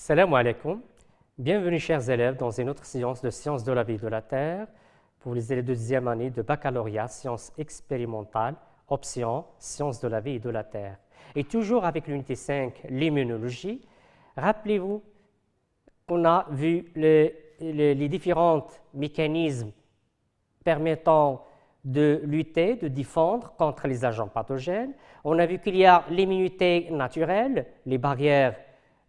Salam alaikum. Bienvenue chers élèves dans une autre séance de sciences de la vie et de la Terre pour les élèves de deuxième année de baccalauréat sciences expérimentales, option sciences de la vie et de la Terre. Et toujours avec l'unité 5, l'immunologie, rappelez-vous qu'on a vu les différents mécanismes permettant de lutter, de défendre contre les agents pathogènes. On a vu qu'il y a l'immunité naturelle, les barrières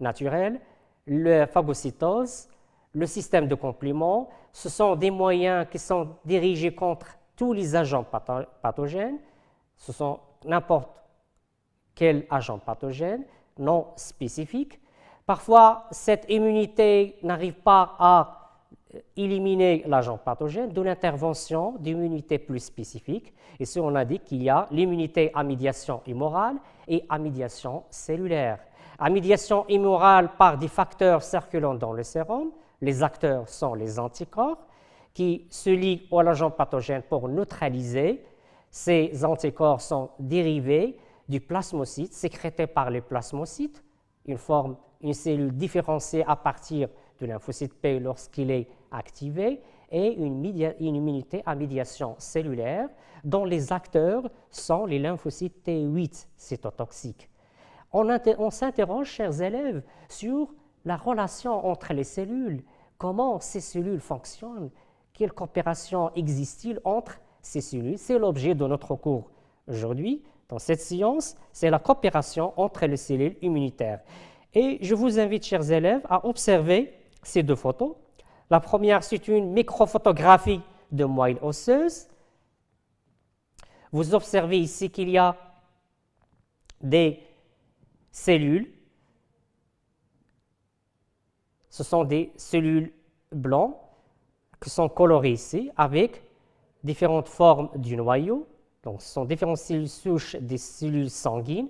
naturelles, la phagocytose, le système de complément. Ce sont des moyens qui sont dirigés contre tous les agents pathogènes. Ce sont n'importe quel agent pathogène, non spécifique. Parfois, cette immunité n'arrive pas à éliminer l'agent pathogène, d'où l'intervention d'immunité plus spécifique. Et ce, on a dit qu'il y a l'immunité à médiation immorale et à médiation cellulaire. À médiation immorale par des facteurs circulant dans le sérum, les acteurs sont les anticorps qui se lient à l'agent pathogène pour neutraliser. Ces anticorps sont dérivés du plasmocyte, sécrétés par les plasmocytes. Ils forment une cellule différenciée à partir du lymphocyte P lorsqu'il est activé et une immunité à médiation cellulaire dont les acteurs sont les lymphocytes T8 cytotoxiques. On s'interroge, chers élèves, sur la relation entre les cellules, comment ces cellules fonctionnent, quelle coopération existe-t-il entre ces cellules. C'est l'objet de notre cours aujourd'hui. Dans cette séance, c'est la coopération entre les cellules immunitaires. Et je vous invite, chers élèves, à observer ces deux photos. La première, c'est une microphotographie de moelle osseuse. Vous observez ici qu'il y a des cellules. Ce sont des cellules blanches qui sont colorées ici avec différentes formes du noyau. Donc, ce sont différentes cellules souches des cellules sanguines.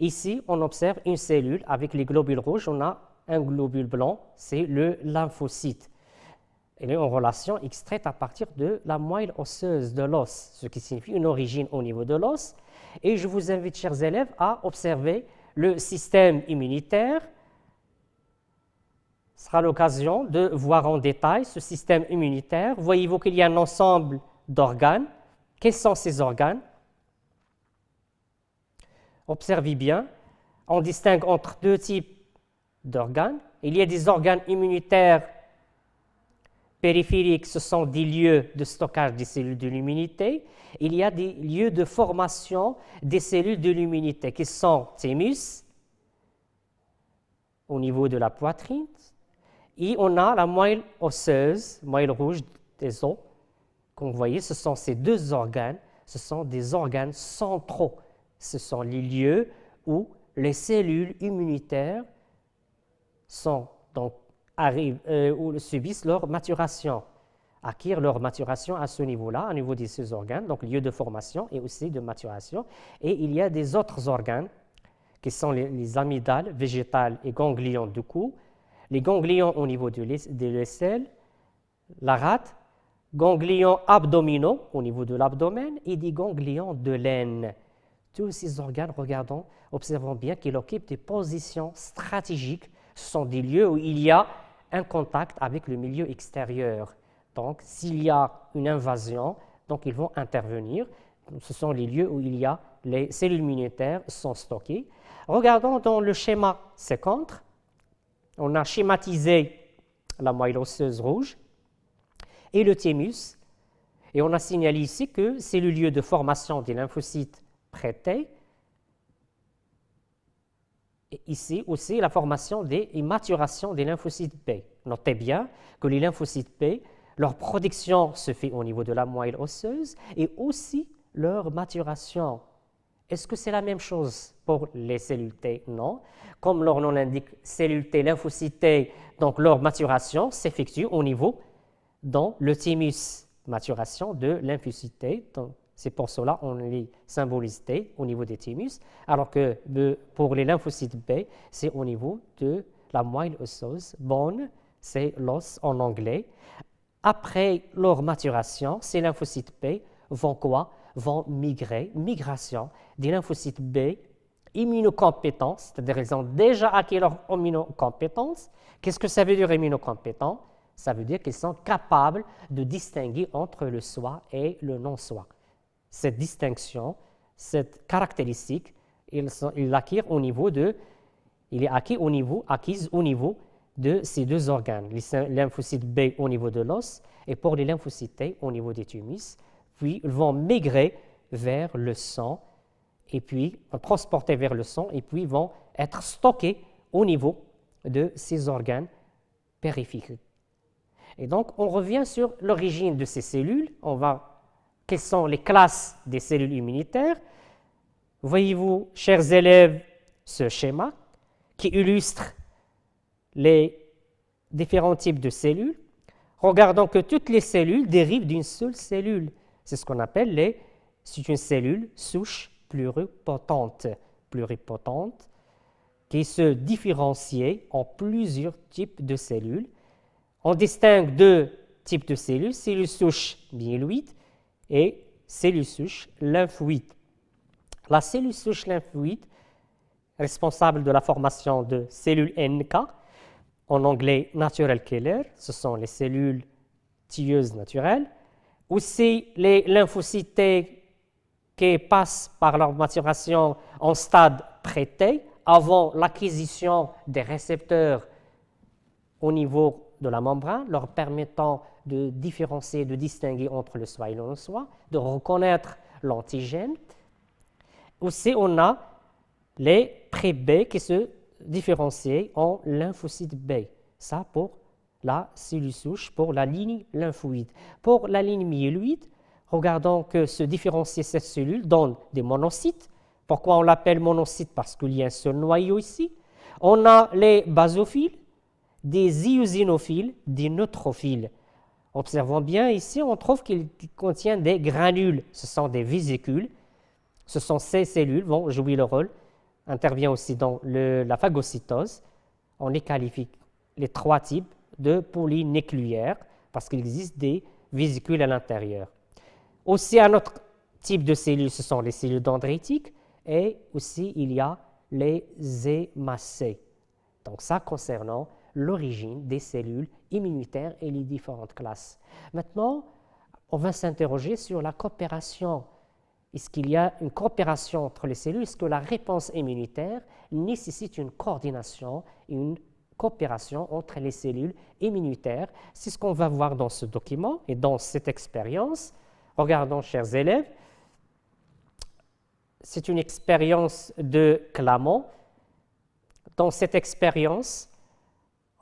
Ici, on observe une cellule avec les globules rouges. On a un globule blanc, c'est le lymphocyte. Il est en relation extraite à partir de la moelle osseuse de l'os, ce qui signifie une origine au niveau de l'os. Et je vous invite, chers élèves, à observer le système immunitaire. Ce sera l'occasion de voir en détail ce système immunitaire. Voyez-vous qu'il y a un ensemble d'organes. Quels sont ces organes? Observez bien. On distingue entre deux types d'organes. Il y a des organes immunitaires périphériques, ce sont des lieux de stockage des cellules de l'immunité. Il y a des lieux de formation des cellules de l'immunité qui sont thymus, au niveau de la poitrine, et on a la moelle osseuse, moelle rouge des os. Comme vous voyez, ce sont ces deux organes, ce sont des organes centraux. Ce sont les lieux où les cellules immunitaires subissent leur maturation, acquièrent leur maturation à ce niveau-là, au niveau de ces organes, donc lieu de formation et aussi de maturation. Et il y a des autres organes qui sont les amygdales végétales et ganglions du cou, les ganglions au niveau de l'aisselle, la rate, ganglions abdominaux au niveau de l'abdomen et des ganglions de l'aine. Tous ces organes, observons bien qu'ils occupent des positions stratégiques. Ce sont des lieux où il y a un contact avec le milieu extérieur. Donc, s'il y a une invasion, donc ils vont intervenir. Ce sont les lieux où il y a les cellules immunitaires sont stockées. Regardons dans le schéma ci-contre. On a schématisé la moelle osseuse rouge et le thymus. Et on a signalé ici que c'est le lieu de formation des lymphocytes prêtés. Et ici aussi la formation et maturation des lymphocytes B. Notez bien que les lymphocytes B, leur production se fait au niveau de la moelle osseuse et aussi leur maturation. Est-ce que c'est la même chose pour les cellules T? Non. Comme leur nom l'indique, cellules T, lymphocytes T, donc leur maturation s'effectue au niveau dans le thymus, maturation de lymphocytes T. C'est pour cela qu'on les symbolise T au niveau des thymus, alors que pour les lymphocytes B, c'est au niveau de la moelle osseuse. Bone, c'est l'os en anglais. Après leur maturation, ces lymphocytes B vont quoi? Vont migrer, migration des lymphocytes B immunocompétents, c'est-à-dire ils ont déjà acquis leur immunocompétence. Qu'est-ce que ça veut dire immunocompétent? Ça veut dire qu'ils sont capables de distinguer entre le soi et le non-soi. Cette distinction, cette caractéristique, il est acquis au niveau de ces deux organes, les lymphocytes B au niveau de l'os et pour les lymphocytes T au niveau des thymus. Puis ils vont migrer vers le sang et puis transporter vers le sang et puis vont être stockés au niveau de ces organes périphériques. Et donc on revient sur l'origine de ces cellules. Quelles sont les classes des cellules immunitaires? Voyez-vous, chers élèves, ce schéma qui illustre les différents types de cellules. Regardons que toutes les cellules dérivent d'une seule cellule. C'est ce qu'on appelle c'est une cellule souche pluripotente, qui se différencie en plusieurs types de cellules. On distingue deux types de cellules souches myéloïdes et cellules souches lymphoïdes. La cellule souche lymphoïde, responsable de la formation de cellules NK, en anglais natural killer, ce sont les cellules tueuses naturelles. Aussi, les lymphocytes T qui passent par leur maturation en stade pré-T, avant l'acquisition des récepteurs au niveau de la membrane, leur permettant de différencier, de distinguer entre le soi et le non-soi, de reconnaître l'antigène. Aussi, on a les pré-B qui se différencient en lymphocytes B. Ça pour la cellule souche, pour la ligne lymphoïde. Pour la ligne myéloïde, regardons que se différencier cette cellule donne des monocytes. Pourquoi on l'appelle monocyte? Parce qu'il y a un seul noyau ici. On a les basophiles, des eosinophiles, des neutrophiles. Observons bien ici, on trouve qu'il contient des granules. Ce sont des vésicules. Ce sont ces cellules vont jouer le rôle. Intervient aussi dans la phagocytose. On les qualifie les trois types de polynucléaires parce qu'il existe des vésicules à l'intérieur. Aussi, un autre type de cellules, ce sont les cellules dendritiques et aussi il y a les hémacées. Donc ça concernant l'origine des cellules immunitaires et les différentes classes. Maintenant, on va s'interroger sur la coopération. Est-ce qu'il y a une coopération entre les cellules? Est-ce que la réponse immunitaire nécessite une coordination, une coopération entre les cellules immunitaires? C'est ce qu'on va voir dans ce document et dans cette expérience. Regardons, chers élèves, c'est une expérience de Clamont. Dans cette expérience,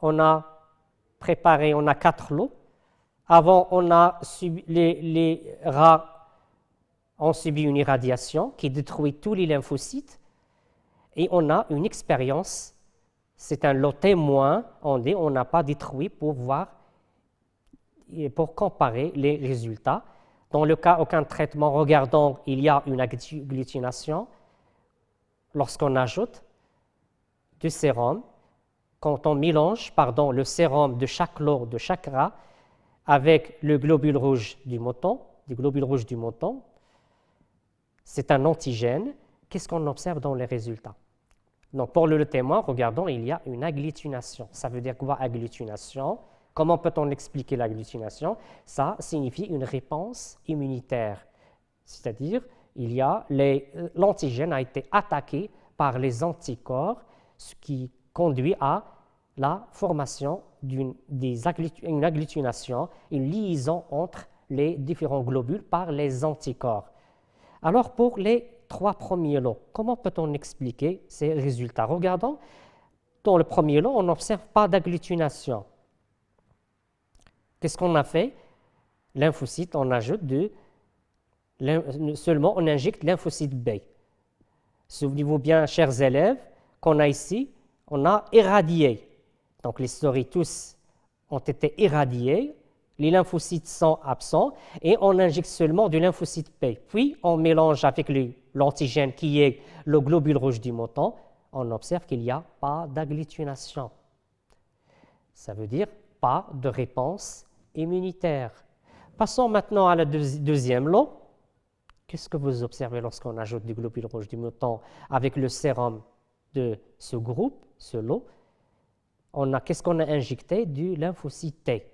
on a 4 lots. Avant, les rats ont subi une irradiation qui détruit tous les lymphocytes. Et on a une expérience, c'est un lot témoin, on n'a pas détruit pour comparer les résultats. Dans le cas aucun traitement, regardons, il y a une agglutination lorsqu'on ajoute du sérum. Quand on mélange le sérum de chaque lot, de chaque rat, avec le globule rouge du mouton, c'est un antigène. Qu'est-ce qu'on observe dans les résultats? Donc, pour le témoin, regardons, il y a une agglutination. Ça veut dire quoi, agglutination? Comment peut-on expliquer l'agglutination? Ça signifie une réponse immunitaire. C'est-à-dire, l'antigène a été attaqué par les anticorps, ce qui conduit à la formation d'une agglutination, une liaison entre les différents globules par les anticorps. Alors, pour les 3 premiers lots, comment peut-on expliquer ces résultats? Regardons, dans le premier lot, on n'observe pas d'agglutination. Qu'est-ce qu'on a fait? Lymphocytes, on ajoute seulement on injecte lymphocyte B. Souvenez-vous bien, chers élèves, qu'on a ici, on a irradié. Donc les souris tous ont été irradiés, les lymphocytes sont absents et on injecte seulement du lymphocyte B. Puis on mélange avec l'antigène qui est le globule rouge du mouton, on observe qu'il n'y a pas d'agglutination. Ça veut dire pas de réponse immunitaire. Passons maintenant à la deuxième lot. Qu'est-ce que vous observez lorsqu'on ajoute du globule rouge du mouton avec le sérum de ce groupe, ce lot? Qu'est-ce qu'on a injecté? Du lymphocyte T.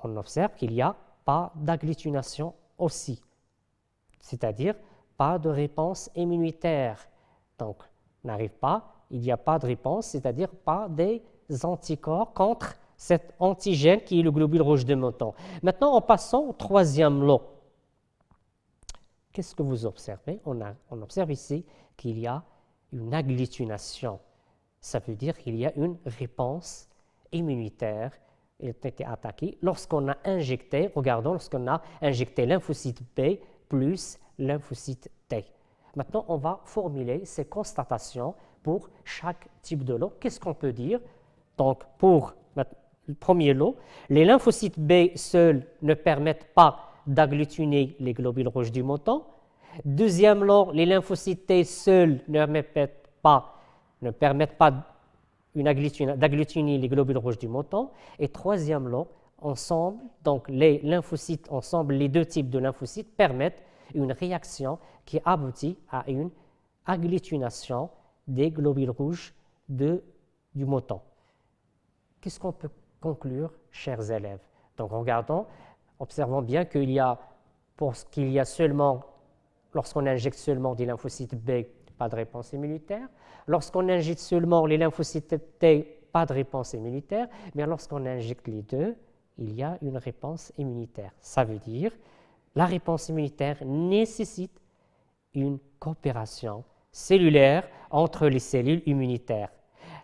On observe qu'il n'y a pas d'agglutination aussi, c'est-à-dire pas de réponse immunitaire. Donc, n'arrive pas, il n'y a pas de réponse, c'est-à-dire pas des anticorps contre cet antigène qui est le globule rouge de mouton. Maintenant, en passant au troisième lot, qu'est-ce que vous observez? On observe ici qu'il y a une agglutination. Ça veut dire qu'il y a une réponse immunitaire qui a été attaquée lorsqu'on a injecté, regardons, lorsqu'on a injecté lymphocyte B plus lymphocyte T. Maintenant, on va formuler ces constatations pour chaque type de lot. Qu'est-ce qu'on peut dire? Donc, pour le premier lot, les lymphocytes B seuls ne permettent pas d'agglutiner les globules rouges du mouton. Deuxième lot, les lymphocytes T seuls ne permettent pas d'agglutiner les globules rouges du mouton. Et troisième lot, ensemble, donc les lymphocytes ensemble, les deux types de lymphocytes permettent une réaction qui aboutit à une agglutination des globules rouges du mouton. Qu'est-ce qu'on peut conclure, chers élèves? Donc, observons bien qu'il y a, lorsqu'on injecte seulement des lymphocytes B, pas de réponse immunitaire. Lorsqu'on injecte seulement les lymphocytes T, pas de réponse immunitaire. Mais lorsqu'on injecte les deux, il y a une réponse immunitaire. Ça veut dire la réponse immunitaire nécessite une coopération cellulaire entre les cellules immunitaires.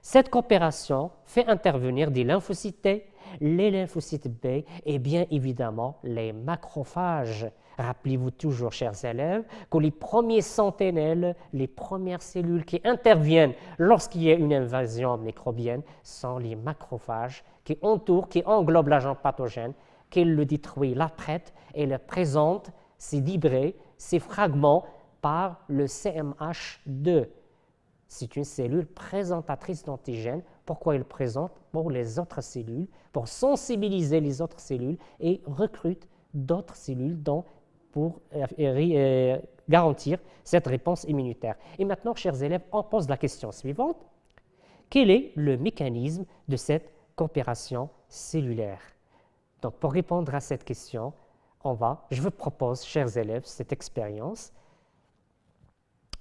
Cette coopération fait intervenir des lymphocytes T, les lymphocytes B et bien évidemment les macrophages. Rappelez-vous toujours, chers élèves, que les premiers sentinelles, les premières cellules qui interviennent lorsqu'il y a une invasion microbienne sont les macrophages qui entourent, qui englobent l'agent pathogène, qui le détruit, la traite et le présente, ces débris, ces fragments par le CMH2. C'est une cellule présentatrice d'antigènes. Pourquoi il présente? Pour les autres cellules, pour sensibiliser les autres cellules et recrute d'autres cellules pour garantir cette réponse immunitaire. Et maintenant, chers élèves, on pose la question suivante. Quel est le mécanisme de cette coopération cellulaire? Donc, pour répondre à cette question, je vous propose, chers élèves, cette expérience.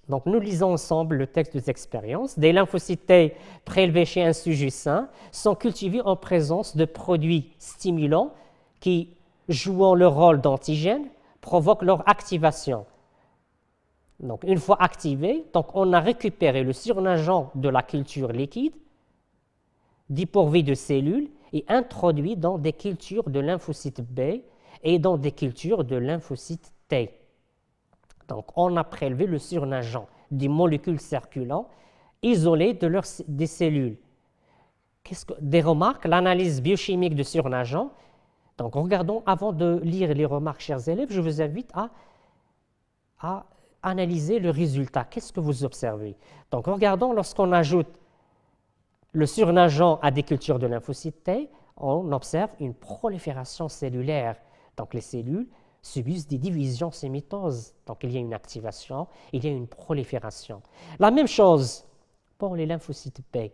Donc, nous lisons ensemble le texte des expériences. Des lymphocytes T prélevés chez un sujet sain sont cultivés en présence de produits stimulants qui, jouant le rôle d'antigène, provoquent leur activation. Donc, une fois activés, on a récupéré le surnageant de la culture liquide, dépourvu de cellules, et introduit dans des cultures de lymphocytes B et dans des cultures de lymphocytes T. Donc, on a prélevé le surnageant des molécules circulantes isolées des cellules. Des remarques? L'analyse biochimique du surnageant. Donc, regardons, avant de lire les remarques, chers élèves, je vous invite à analyser le résultat. Qu'est-ce que vous observez? Donc, regardons, lorsqu'on ajoute le surnageant à des cultures de lymphocytes T, on observe une prolifération cellulaire. Donc, les cellules subissent des divisions ces mitoses. Donc, il y a une activation, il y a une prolifération. La même chose pour les lymphocytes B.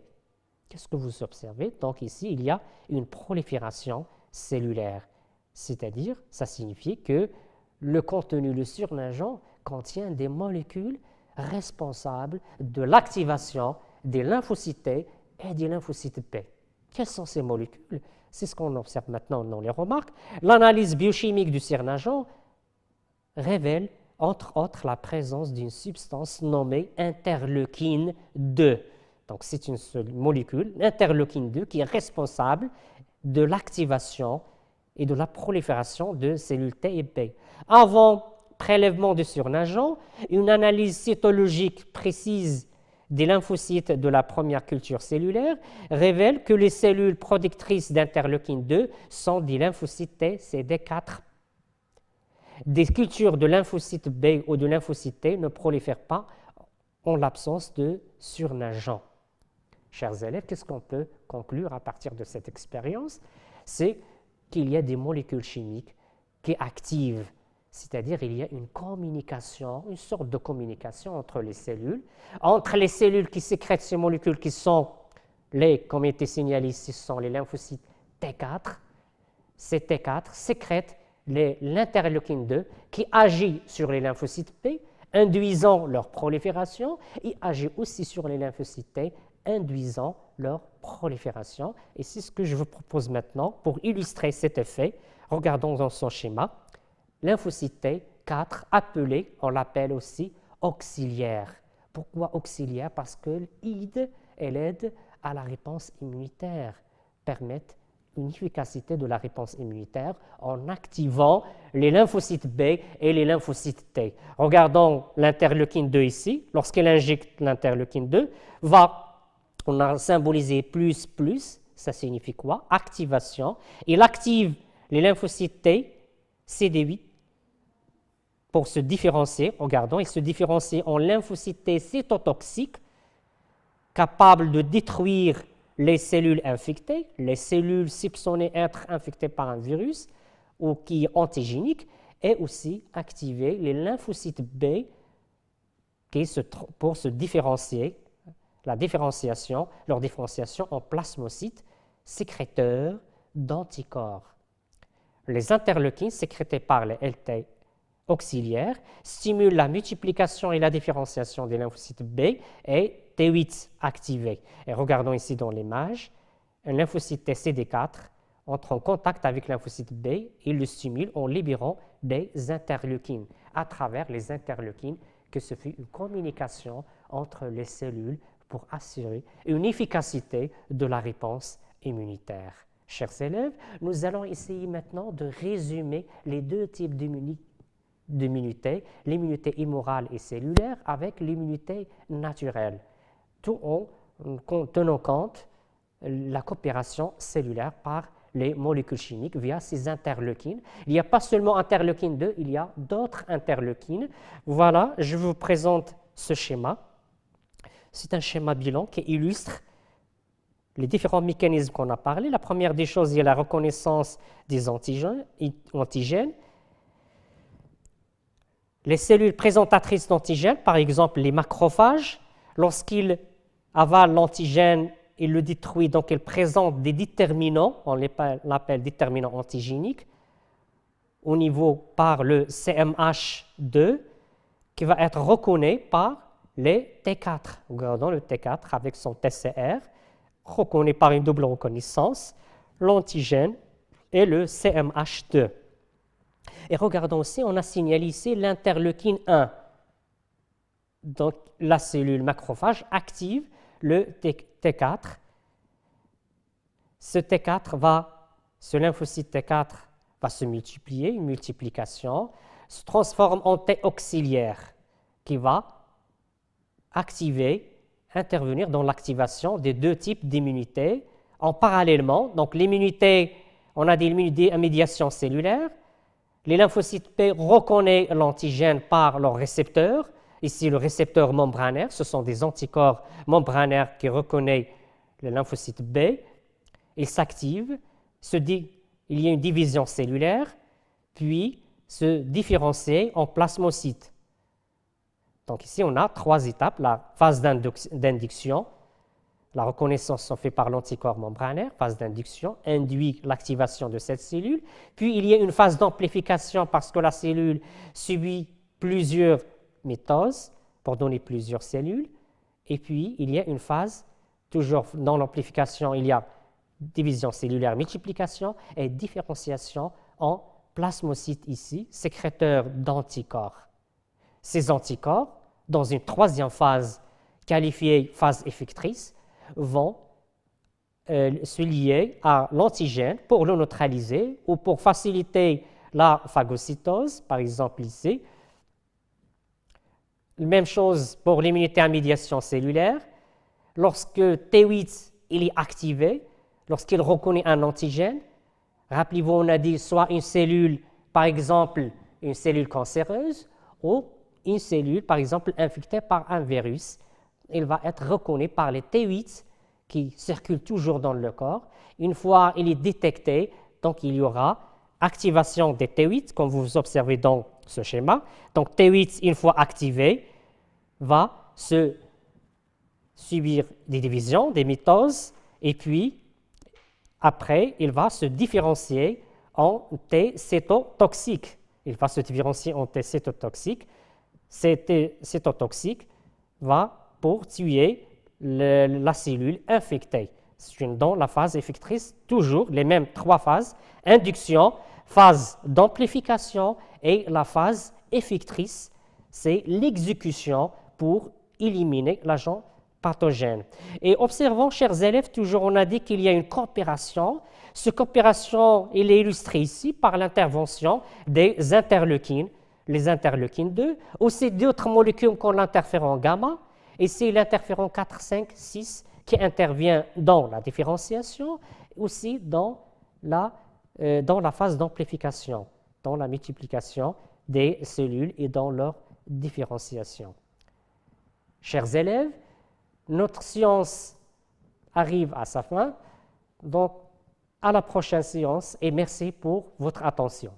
Qu'est-ce que vous observez? Donc, ici, il y a une prolifération cellulaire. C'est-à-dire, ça signifie que le contenu, le surnageant, contient des molécules responsables de l'activation des lymphocytes T et des lymphocytes B. Quelles sont ces molécules? C'est ce qu'on observe maintenant dans les remarques. L'analyse biochimique du surnageant révèle, entre autres, la présence d'une substance nommée interleukine 2. Donc, c'est une seule molécule, interleukine 2, qui est responsable de l'activation et de la prolifération de cellules T et B. Avant prélèvement de surnageant, une analyse cytologique précise des lymphocytes de la première culture cellulaire révèle que les cellules productrices d'interleukine 2 sont des lymphocytes T CD4. Des cultures de lymphocytes B ou de lymphocytes T ne prolifèrent pas en l'absence de surnageant. Chers élèves, qu'est-ce qu'on peut conclure à partir de cette expérience? C'est qu'il y a des molécules chimiques qui activent c'est-à-dire il y a une communication, une sorte de communication entre les cellules qui sécrètent ces molécules qui sont comme il était signalé ici, ce sont les lymphocytes T4. Ces T4 sécrètent l'interleukine 2 qui agit sur les lymphocytes P, induisant leur prolifération, et agit aussi sur les lymphocytes T, induisant leur prolifération. Et c'est ce que je vous propose maintenant pour illustrer cet effet. Regardons dans son schéma. Lymphocyte T4 appelé, on l'appelle aussi auxiliaire. Pourquoi auxiliaire? Parce qu'elle aide à la réponse immunitaire, permettent une efficacité de la réponse immunitaire en activant les lymphocytes B et les lymphocytes T. Regardons l'interleukine 2 ici. Lorsqu'elle injecte l'interleukine 2, on a symbolisé plus, ça signifie quoi? Activation. Il active les lymphocytes T, CD8, pour se différencier. Regardons, il se différencie en lymphocytes T cytotoxiques, capables de détruire les cellules infectées, les cellules soupçonnées être infectées par un virus ou qui est antigénique, et aussi activer les lymphocytes B pour se différencier, leur différenciation en plasmocytes sécréteurs d'anticorps. Les interleukines sécrétées par les LT auxiliaires stimulent la multiplication et la différenciation des lymphocytes B et T8 activés. Et regardons ici dans l'image, un lymphocyte CD4 entre en contact avec le lymphocyte B et le stimule en libérant des interleukines. À travers les interleukines, que se fait une communication entre les cellules pour assurer une efficacité de la réponse immunitaire. Chers élèves, nous allons essayer maintenant de résumer les deux types d'immunité, l'immunité immorale et cellulaire avec l'immunité naturelle, tout en tenant compte de la coopération cellulaire par les molécules chimiques via ces interleukines. Il n'y a pas seulement interleukine 2, il y a d'autres interleukines. Voilà, je vous présente ce schéma. C'est un schéma bilan qui illustre les différents mécanismes qu'on a parlé. La première des choses, il y a la reconnaissance des antigènes. Les cellules présentatrices d'antigènes, par exemple les macrophages, lorsqu'ils avalent l'antigène, ils le détruisent, donc ils présentent des déterminants, on l'appelle déterminants antigéniques, au niveau par le CMH2, qui va être reconnu par les T4. Regardons le T4 avec son TCR, reconnu par une double reconnaissance, l'antigène et le CMH2. Et regardons aussi, on a signalé ici l'interleukine 1. Donc, la cellule macrophage active le T4. Ce lymphocyte T4 va se multiplier, une multiplication, se transforme en T auxiliaire qui va intervenir dans l'activation des deux types d'immunité en parallèlement. Donc, l'immunité, on a des immunités à médiation cellulaire. Les lymphocytes P reconnaissent l'antigène par leur récepteur. Ici, le récepteur membranaire, ce sont des anticorps membranaires qui reconnaissent le lymphocyte B. Il s'active, il y a une division cellulaire, puis se différencie en plasmocytes. Donc ici, on a trois étapes. La phase d'induction, la reconnaissance se fait par l'anticorps membranaire, phase d'induction, induit l'activation de cette cellule. Puis il y a une phase d'amplification parce que la cellule subit plusieurs mitoses pour donner plusieurs cellules. Et puis il y a une phase, toujours dans l'amplification, il y a division cellulaire, multiplication et différenciation en plasmocytes ici, sécréteurs d'anticorps. Ces anticorps, dans une troisième phase qualifiée phase effectrice, vont se lier à l'antigène pour le neutraliser ou pour faciliter la phagocytose, par exemple ici. Même chose pour l'immunité à médiation cellulaire. Lorsque T8 il est activé, lorsqu'il reconnaît un antigène, rappelez-vous, on a dit soit une cellule, par exemple, une cellule cancéreuse, ou une cellule, par exemple, infectée par un virus. Il va être reconnu par les T8 qui circulent toujours dans le corps. Une fois il est détecté, donc il y aura activation des T8, comme vous observez dans ce schéma. Donc T8, une fois activé, va se subir des divisions, des mitoses, et puis après, il va se différencier en T cétotoxique. Il va se différencier en T cétotoxique. T cétotoxique va pour tuer la cellule infectée. C'est dans la phase effectrice, toujours les mêmes 3 phases, induction, phase d'amplification et la phase effectrice, c'est l'exécution pour éliminer l'agent pathogène. Et observons, chers élèves, toujours on a dit qu'il y a une coopération. Cette coopération, elle est illustrée ici par l'intervention des interleukines, les interleukines 2, aussi d'autres molécules comme l'interféron gamma, et c'est l'interféron 4, 5, 6 qui intervient dans la différenciation, aussi dans la phase d'amplification, dans la multiplication des cellules et dans leur différenciation. Chers élèves, notre séance arrive à sa fin, donc à la prochaine séance et merci pour votre attention.